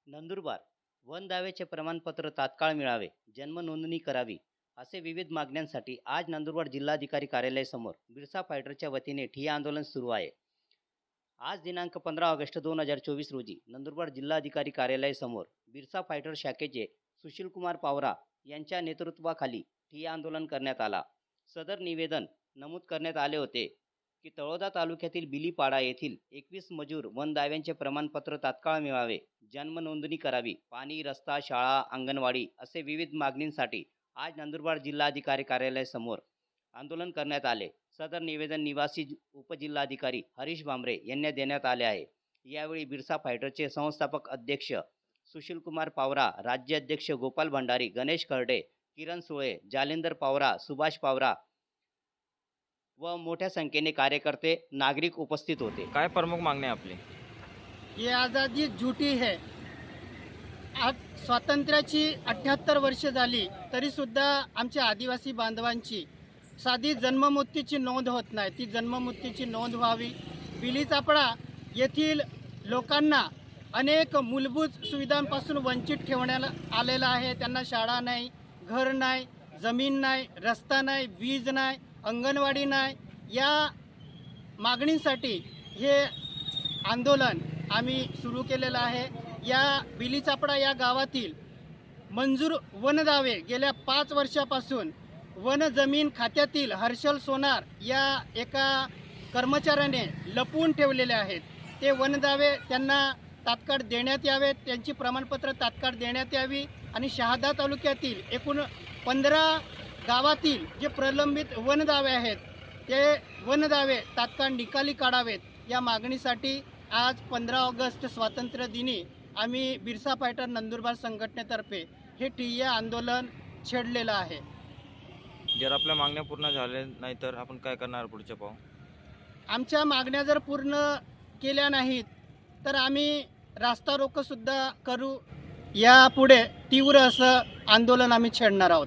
Nandurbar one दाव्याचे प्रमाणपत्र तात्काळ मिळावे, जन्म नोंदणी करावी असे विविध मागण्यांसाठी आज नंदुरबार जिल्हाधिकारी कार्यालयासमोर बिरसा फायटरच्या वतीने ठिय्या आंदोलन सुरू आहे। आज दिनांक 15 ऑगस्ट 2024 रोजी नंदुरबार जिल्हाधिकारी कार्यालयासमोर बिरसा फायटर शाखेचे सुशीलकुमार पावरा यांच्या नेतृत्वाखाली ठिय्या आंदोलन करण्यात आला। सदर निवेदन नमूद करण्यात आले होते की तळोदा तालुक्यातील बिलीपाडा येथील 21 मजूर वन दाव्यांचे प्रमाणपत्र तात्काळ मिळावे, जन्म नोंदणी करावी, पाणी, रस्ता, शाळा, अंगणवाडी असे विविध मागणींसाठी आज नंदुरबार जिल्हाधिकारी कार्यालयासमोर आंदोलन करण्यात आले। सदर निवेदन निवासी उपजिल्हाधिकारी हरीश भांबरे यांना देण्यात आले आहे। यावेळी बिरसा फायटरचे संस्थापक अध्यक्ष सुशीलकुमार पावरा, राज्याध्यक्ष गोपाल भंडारी, गणेश खर्डे, किरण सुळे, जालिंदर पावरा, सुभाष पावरा व मोठ्या संख्येने कार्यकर्ते, नागरिक उपस्थित होते। काय प्रमुख मागणी आहे आपली? ये आज़ादी झूठी है। आज स्वातंत्र्याची 78 वर्ष झाली तरी सुद्धा आमच्या आदिवासी बांधवांची साधी जन्ममृत्यूची नोंद होत नाही। ती जन्ममृत्यूची नोंद व्हावी। बिलीचापडा येथील लोकांना अनेक मूलभूत सुविधांपासून वंचित ठेवण्यात आलेलं आहे। त्यांना शाळा नाही, घर नाही, जमीन नाही, रस्ता नाही, वीज नाही, अंगणवाडी नाही। या मागणींसाठी हे आंदोलन आम्ही सुरू केलेलं आहे। या बिलीचापडा या गावातील मंजूर वनदावे गेल्या 5 वर्षापासून वन जमीन खात्यातील हर्षल सोनार या एका कर्मचाऱ्याने लपवून ठेवलेले आहेत। ते वनदावे त्यांना तात्काळ देण्यात यावेत, त्यांची प्रमाणपत्र तात्काळ देण्यात यावी आणि शहादा तालुक्यातील एकूण 15 गावातील जे प्रलंबित वनदावे आहेत ते वनदावे तात्काळ निकाली काढावेत। या मागणीसाठी आज 15 ऑगस्ट स्वातंत्र्य दिनी आम्ही बिरसा फायटर नंदुरबार संघटनेतर्फे हे ठिय्या आंदोलन छेडलेलं आहे। जर आपल्या मागण्या पूर्ण झाल्या नाही तर आपण काय करणार पुढचे पाऊल? आमच्या मागण्या जर पूर्ण केल्या नाहीत तर आम्ही रास्ता रोको सुद्धा करू। यापुढे तीव्र असं आंदोलन आम्ही छेडणार आहोत।